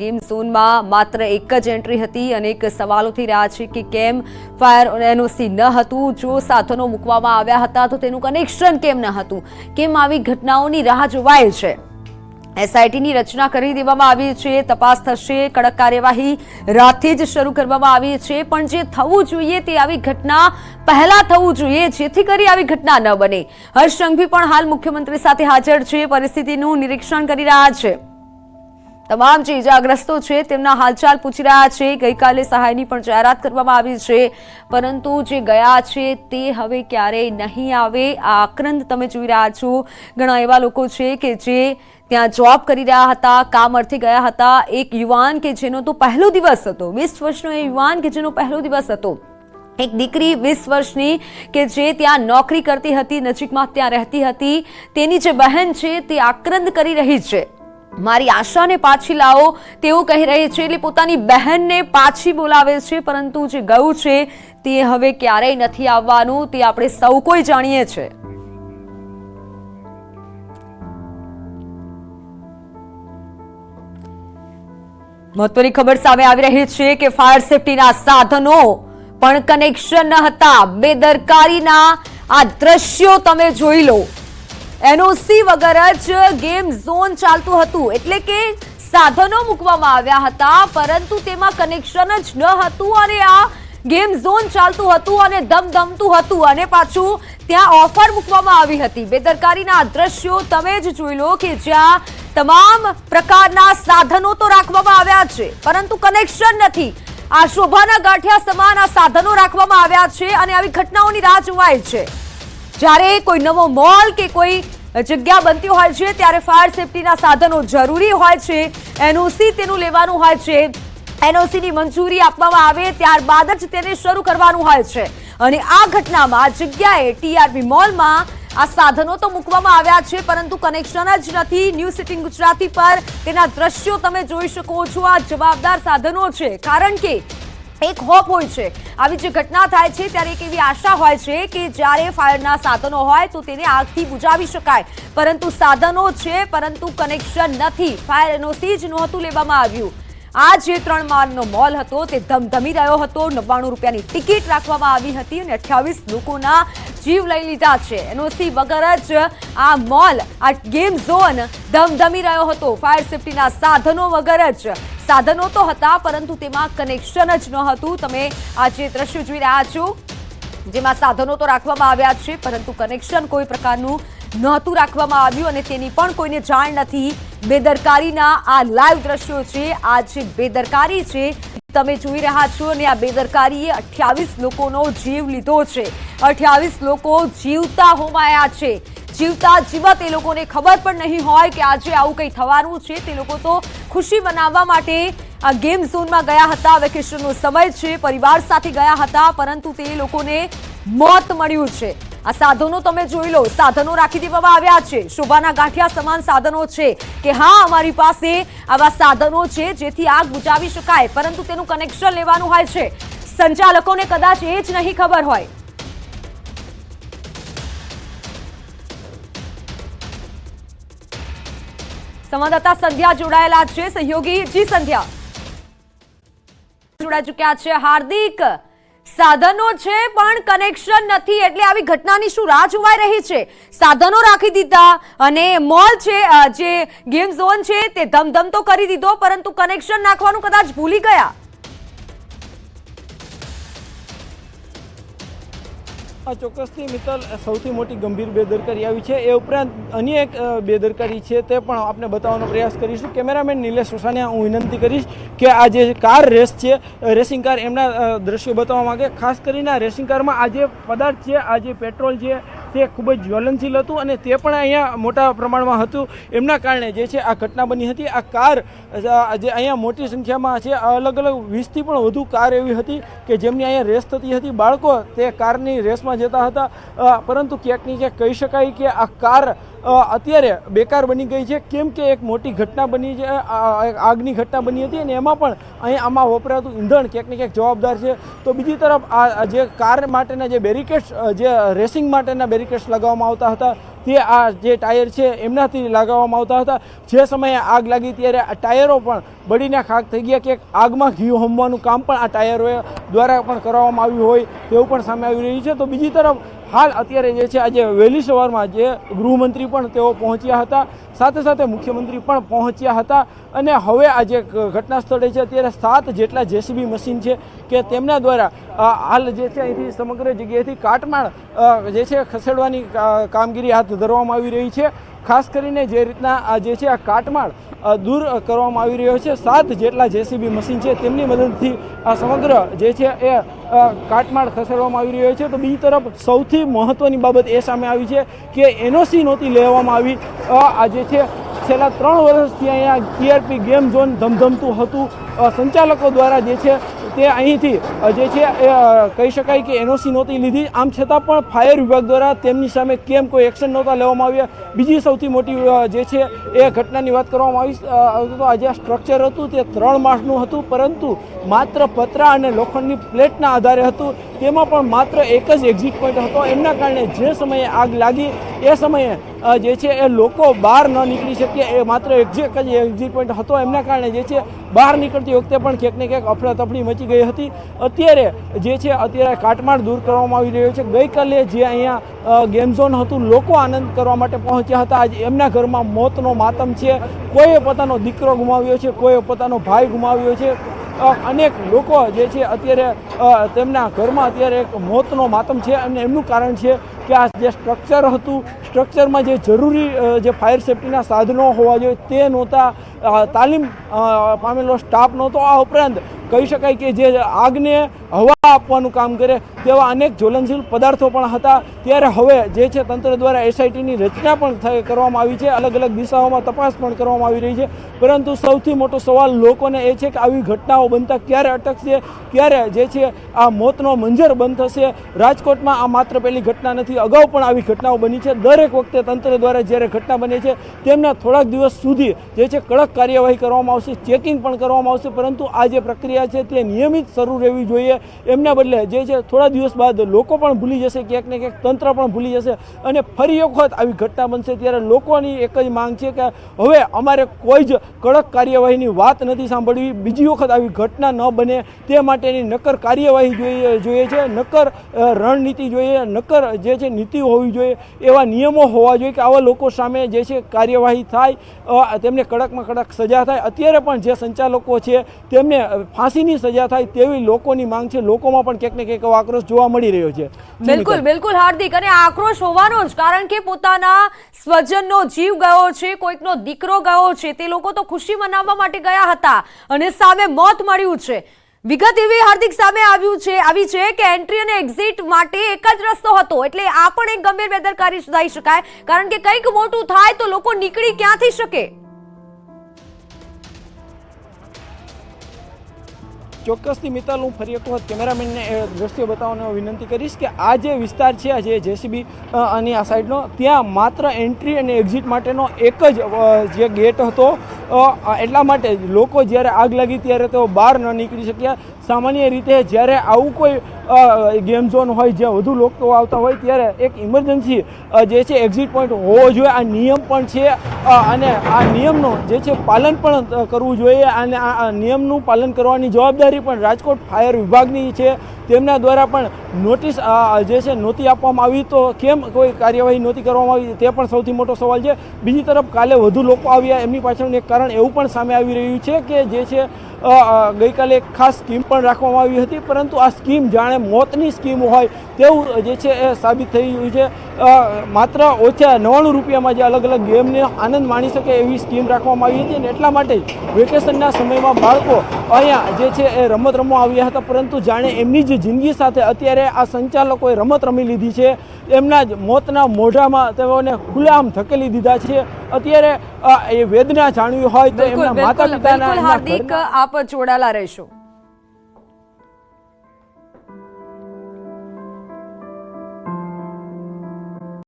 Game ઝોનમાં માત્ર એક જ એન્ટ્રી હતી અને એક સવાલો થઈ રહ્યા છે કે કેમ ફાયર એનઓસી ન હતું, જો સાધનો મૂકવામાં આવ્યા હતા તો તેનું કનેક્શન કેમ ન હતું, કેમ આવી ઘટનાઓની રાહ જોવાય છે। એસઆઈટીની રચના કરી દેવામાં આવી છે, તપાસ થશે, કડક કાર્યવાહી રાતથી જ શરૂ કરવામાં આવી છે, પણ જે થવું જોઈએ તે આવી ઘટના પહેલા થવું જોઈએ જેથી કરી આવી ઘટના ન બને। હર્ષ સંઘવી પણ હાલ મુખ્યમંત્રી સાથે હાજર છે, પરિસ્થિતિનું નિરીક્ષણ કરી રહ્યા છે, તમામ જે ઇજાગ્રસ્તો છે તેમના હાલચાલ પૂછી રહ્યા છે। ગઈકાલે સહાયની પણ જાહેરાત કરવામાં આવી છે, પરંતુ જે ગયા છે તે હવે ક્યારેય નહીં આવે। આ આક્રંદ તમે જોઈ રહ્યા છો। ઘણા એવા લોકો છે કે જે ત્યાં જોબ કરી રહ્યા હતા, કામ અર્થે ગયા હતા। એક યુવાન કે જેનો તો પહેલો દિવસ હતો, 20 વર્ષનો એ યુવાન કે જેનો પહેલો દિવસ હતો, એક દીકરી 20 વર્ષની કે જે ત્યાં નોકરી કરતી હતી, નજીકમાં ત્યાં રહેતી હતી, તેની જે બહેન છે તે આક્રંદ કરી રહી છે, મારી આશાને પાછી લાવો તેવું કહી રહી છે, એટલે પોતાની બહેનને પાછી બોલાવે છે, પરંતુ જે ગયું છે તે હવે ક્યારેય નથી આવવાનું, તે આપણે સૌ કોઈ જાણીએ છીએ। મહત્વની ખબર સામે આવી રહી છે કે ફાયર સેફટીના સાધનો પણ કનેક્શન ન હતા। બેદરકારીના આ દ્રશ્યો તમે જોઈ લો। એનઓસી વગર જ ગેમ ઝોન ચાલતું હતું, એટલે કે સાધનો મૂકવામાં આવ્યા હતા પરંતુ તેમાં કનેક્શન જ ન હતું અને આ ગેમ ઝોન ચાલતું હતું અને ધમધમતું હતું અને પાછું ત્યાં ઓફર મૂકવામાં આવી હતી। બેદરકારીના દ્રશ્યો તમે જ જોઈ લો કે જ્યાં તમામ પ્રકારના સાધનો તો રાખવામાં આવ્યા છે પરંતુ કનેક્શન નથી। આ શોભાના ગાંઠિયા સમાન આ સાધનો રાખવામાં આવ્યા છે અને આવી ઘટનાઓની રાહ જોવાય છે। જ્યારે કોઈ નવો મોલ કે કોઈ જગ્યા બનતી હોય છે ત્યારે ફાયર સેફટીના સાધનો જરૂરી હોય છે, એનઓસી તેનું લેવાનું હોય છે, એનઓસીની મંજૂરી આપવામાં આવે ત્યારબાદ જ તેને શરૂ કરવાનું હોય છે અને આ ઘટનામાં આ જગ્યાએ ટીઆરબી મોલમાં આ સાધનો તો મૂકવામાં આવ્યા છે પરંતુ કનેક્શન જ નથી। ન્યૂઝ 18 ગુજરાતી પર તેના દ્રશ્યો તમે જોઈ શકો છો। આ જવાબદાર સાધનો છે, કારણ કે એક હોપ હોય છે, આવી જે ઘટના થાય છે ત્યારે એક એવી આશા હોય છે કે જ્યારે ફાયરના સાધનો હોય તો તેને આગથી બુઝાવી શકાય, પરંતુ સાધનો છે પરંતુ કનેક્શન નથી। ફાયર એનઓસી જ નહોતું લેવામાં આવ્યું। આ જે 3 માળનો મોલ હતો તે ધમધમી રહ્યો હતો, 99 રૂપિયાની ટિકિટ રાખવામાં આવી હતી અને 28 લોકોના જીવ લઈ લીધા છે। એનઓસી વગર જ આ મોલ, આ ગેમ ઝોન ધમધમી રહ્યો હતો। ફાયર સેફટીના સાધનો વગર જ, સાધનો તો હતા પરંતુ તેમાં કનેક્શન જ ન હતું। તમે આ જે દ્રશ્યો જોઈ રહ્યા છો જેમાં સાધનો તો રાખવામાં આવ્યા છે પરંતુ કનેક્શન કોઈ પ્રકારનું નહોતું રાખવામાં આવ્યું અને તેની પણ કોઈને જાણ નથી। બેદરકારીના આ લાઈવ દ્રશ્યો છે, આ જે બેદરકારી છે તમે જોઈ રહ્યા છો અને આ બેદરકારીએ 28 લોકોનો જીવ લીધો છે। 28 લોકો જીવતા હોમાયા છે, જીવતા જીવત એ લોકોને ખબર પણ નહીં હોય કે આજે આવું કંઈ થવાનું છે। તે લોકો તો ખુશી મનાવવા માટે આ ગેમ ઝોનમાં ગયા હતા, વેકેશનનો સમય છે, પરિવાર સાથે ગયા હતા, પરંતુ તે લોકોને મોત મળ્યું છે। આ સાધનો તમે જોઈ લો, સાધનો રાખી દેવામાં આવ્યા છે, શોભાના ગાંઠિયા સમાન સાધનો છે કે હા અમારી પાસે આવા સાધનો છે જેથી આગ બુઝાવી શકાય, પરંતુ તેનું કનેક્શન લેવાનું હોય છે। સંચાલકોને કદાચ એ જ નહીં ખબર હોય। સંવાદદાતા સંધ્યા જોડાયેલા છે, સહયોગી જી સંધ્યા જોડાઈ ચુક્યા છે। હાર્દિક, સાધનો છે પણ કનેક્શન નથી, એટલે આવી ઘટનાની શું રાહ જોવાઈ રહી છે? સાધનો રાખી દીધા અને મોલ છે, જે ગેમ ઝોન છે તે ધમધમ તો કરી દીધો પરંતુ કનેક્શન નાખવાનું કદાચ ભૂલી ગયા। આ ચોક્કસથી મિત્તલ સૌથી મોટી ગંભીર બેદરકારી આવી છે। એ ઉપરાંત અન્ય એક બેદરકારી છે તે પણ આપને બતાવવાનો પ્રયાસ કરીશું। કેમેરામેન નિલેશ સોસાને હું વિનંતી કરીશ કે આ જે કાર રેસ છે, રેસિંગ કાર, એમના દ્રશ્યો બતાવવા માંગે। ખાસ કરીને આ રેસિંગ કારમાં આ જે પદાર્થ છે, આ જે પેટ્રોલ છે તે ખૂબ જ જ્વલનશીલ હતું અને તે પણ અહીંયા મોટા પ્રમાણમાં હતું, એમના કારણે જે છે આ ઘટના બની હતી। આ કાર જે અહીંયા મોટી સંખ્યામાં છે, અલગ અલગ 20થી પણ વધુ કાર એવી હતી કે જેમની અહીંયા રેસ થતી હતી। બાળકો તે કારની રેસમાં જતા હતા, પરંતુ ક્યાંક ને ક્યાંક કહી શકાય કે આ કાર અત્યારે બેકાર બની ગઈ છે, કેમ કે એક મોટી ઘટના બની છે, આગની ઘટના બની હતી અને એમાં પણ અહીંયા આમાં વપરાતું ઈંધણ ક્યાંક ને ક્યાંક જવાબદાર છે। તો બીજી તરફ આ જે કાર માટેના જે બેરિકેડ્સ, જે રેસિંગ માટેના બેરિકેડ્સ લગાવવામાં આવતા હતા તે આ જે ટાયર છે એમનાથી લગાવવામાં આવતા હતા। જે સમયે આગ લાગી ત્યારે આ ટાયરો પણ બળીને ખાક થઈ ગયા કે આગમાં ઘી હોમવાનું કામ પણ આ ટાયરો દ્વારા પણ કરવામાં આવ્યું હોય તેવું પણ સામે આવી રહ્યું છે। તો બીજી તરફ હાલ અત્યારે જે છે આજે વહેલી સવારમાં જે ગૃહમંત્રી પણ તેઓ પહોંચ્યા હતા, સાથે સાથે મુખ્યમંત્રી પણ પહોંચ્યા હતા અને હવે આ જે ઘટના સ્થળે છે અત્યારે 7 જેટલા જેસીબી મશીન છે કે તેમના દ્વારા હાલ જે છે અહીંથી સમગ્ર જગ્યાએથી કાટમાળ જે છે ખસેડવાની કામગીરી હાથ ધરવામાં આવી રહી છે। ખાસ કરીને જે રીતના આ જે છે આ કાટમાળ દૂર કરવામાં આવી રહ્યો છે, 7 જેટલા જેસીબી મશીન છે તેમની મદદથી આ સમગ્ર જે છે એ કાટમાળ ખસેડવામાં આવી રહ્યો છે। તો બીજી તરફ સૌથી મહત્વની બાબત એ સામે આવી છે કે એનઓસી નહોતી લેવામાં આવી। આ જે છે છેલ્લા 3 વર્ષથી અહીંયા ટીઆરપી ગેમ ઝોન ધમધમતું હતું, સંચાલકો દ્વારા જે છે તે અહીંથી જે છે એ કહી શકાય કે એનઓસી નહોતી લીધી, આમ છતાં પણ ફાયર વિભાગ દ્વારા તેમની સામે કેમ કોઈ એક્શન નહોતા લેવામાં આવ્યા। બીજી સૌથી મોટી જે છે એ ઘટનાની વાત કરવામાં આવી તો આજે આ સ્ટ્રક્ચર હતું તે 3 માળનું હતું, પરંતુ માત્ર પતરા અને લોખંડની પ્લેટના આધારે હતું, તેમાં પણ માત્ર એક જ એક્ઝિટ પોઈન્ટ હતો। એમના કારણે જે સમયે આગ લાગી એ સમયે જે છે એ લોકો બહાર ન નીકળી શક્યા, એ માત્ર એક જ એક્ઝિટ પોઈન્ટ હતો, એમના કારણે જે છે બહાર નીકળતી વખતે પણ ક્યાંક ને ક્યાંક અફડાતફડી મચી ગઈ હતી। અત્યારે જે છે અત્યારે કાટમાળ દૂર કરવામાં આવી રહ્યો છે। ગઈકાલે જે અહીંયા ગેમ ઝોન હતું, લોકો આનંદ કરવા માટે પહોંચ્યા હતા, આજે એમના ઘરમાં મોતનો માતમ છે, કોઈએ પોતાનો દીકરો ગુમાવ્યો છે, કોઈએ પોતાનો ભાઈ ગુમાવ્યો છે, અનેક લોકો જે છે અત્યારે તેમના ઘરમાં અત્યારે એક મોતનો માતમ છે અને એમનું કારણ છે કે આ જે સ્ટ્રક્ચર હતું, સ્ટ્રક્ચરમાં જે જરૂરી જે ફાયર સેફ્ટીના સાધનો હોવા જોઈએ તે નહોતા, તાલીમ પામેલો સ્ટાફ નહોતો, આ ઉપરાંત કહી શકાય કે જે આગને હવા આપવાનું કામ કરે તેવા અનેક જ્વલનશીલ પદાર્થો પણ હતા। ત્યારે હવે જે છે તંત્ર દ્વારા એસઆઈટીની રચના પણ કરવામાં આવી છે, અલગ અલગ દિશાઓમાં તપાસ પણ કરવામાં આવી રહી છે, પરંતુ સૌથી મોટો સવાલ લોકોને એ છે કે આવી ઘટનાઓ બનતા ક્યારે અટકશે, ક્યારે જે છે આ મોતનો મંજર બંધ થશે। રાજકોટમાં આ માત્ર પહેલી ઘટના નથી, અગાઉ પણ આવી ઘટનાઓ બની છે। દરેક વખતે તંત્ર દ્વારા જ્યારે ઘટના બને છે તેમના થોડાક દિવસ સુધી જે છે કડક કાર્યવાહી કરવામાં આવશે, ચેકિંગ પણ કરવામાં આવશે, પરંતુ આ જે પ્રક્રિયા છે તે નિયમિત શરૂ રહેવી જોઈએ। એમના બદલે જે છે થોડા દિવસ બાદ લોકો પણ ભૂલી જશે, ક્યાંક ને ક્યાંક તંત્ર પણ ભૂલી જશે અને ફરી વખત આવી ઘટના બનશે ત્યારે લોકોની એક જ માંગ છે કે હવે અમારે કોઈ જ કડક કાર્યવાહીની વાત નથી સાંભળવી, બીજી વખત આવી ઘટના ન બને તે માટેની નક્કર કાર્યવાહી જોઈએ છે, નક્કર રણનીતિ જોઈએ, નક્કર જે છે નીતિ હોવી જોઈએ, એવા નિયમો હોવા જોઈએ કે આવા લોકો સામે જે છે કાર્યવાહી થાય, તેમને કડકમાં કડક સજા થાય। અત્યારે પણ જે સંચાલકો છે તેમને ફાંસીની સજા થાય તેવી લોકોની માંગ છે, લોકોમાં પણ ક્યાંક ને ક્યાંક આક્રોશ જોવા મળી રહ્યો છે। બિલકુલ બિલકુલ હાર્દિક, અને આક્રોશ હોવાનો જ કારણ કે પોતાના સ્વજનનો જીવ ગયો છે, કોઈકનો દીકરો ગયો છે, તે લોકો તો ખુશી મનાવવા માટે ગયા હતા અને સામે મોત મળ્યું છે। વિગત એવી હાર્દિક સામે આવી છે કે એન્ટ્રી અને એક્ઝિટ માટે એક જ રસ્તો હતો, એટલે આ પણ એક ગંભીર બેદરકારી થઈ શકાય, કારણ કે કંઈક મોટું થાય તો લોકો નીકળી ક્યાંથી શકે? ચોક્કસથી મિત્તલ, હું ફરી એક વખત કેમેરામેનને એ દ્રશ્ય બતાવવાનો વિનંતી કરીશ કે આ જે વિસ્તાર છે, જે જેસીબી અને આ સાઈડનો, ત્યાં માત્ર એન્ટ્રી અને એક્ઝિટ માટેનો એક જ જે ગેટ હતો, એટલા માટે લોકો જ્યારે આગ લાગી ત્યારે તેઓ બહાર ન નીકળી શક્યા। સામાન્ય રીતે જ્યારે આવું કોઈ ગેમ ઝોન હોય જ્યાં વધુ લોકો આવતા હોય ત્યારે એક ઇમરજન્સી જે છે એક્ઝિટ પોઈન્ટ હોવો જોઈએ, આ નિયમ પણ છે અને આ નિયમનું જે છે પાલન પણ કરવું જોઈએ અને આ નિયમનું પાલન કરવાની જવાબદારી પણ રાજકોટ ફાયર વિભાગની છે, તેમના દ્વારા પણ નોટિસ જે છે નહોતી આપવામાં આવી, તો કેમ કોઈ કાર્યવાહી નહોતી કરવામાં આવી તે પણ સૌથી મોટો સવાલ છે। બીજી તરફ કાલે વધુ લોકો આવ્યા, એમની પાછળનું એક કારણ એવું પણ સામે આવી રહ્યું છે કે જે છે ગઈકાલે એક ખાસ સ્કીમ પણ રાખવામાં આવી હતી, પરંતુ આ સ્કીમ જાણે મોતની સ્કીમ હોય તેવું જે છે એ સાબિત થઈ રહ્યું છે। માત્ર ઓછા 99 રૂપિયામાં જે અલગ અલગ ગેમને આનંદ માણી શકે એવી સ્કીમ રાખવામાં આવી હતી અને એટલા માટે જ વેકેશનના સમયમાં બાળકો અહીંયા જે છે એ રમત રમવા આવ્યા હતા, પરંતુ જાણે એમની જ જિંદગી સાથે અત્યારે આ સંચાલકોએ રમત રમી લીધી છે, એમના જ મોતના મોઢામાં તેઓને ખુલ્લેઆમ ધકેલી દીધા છે। અત્યારે એ વેદના જાણવી હોય તો એમના માતા પિતાના હાર્દિક, આપ જોડાયેલા રહેશો।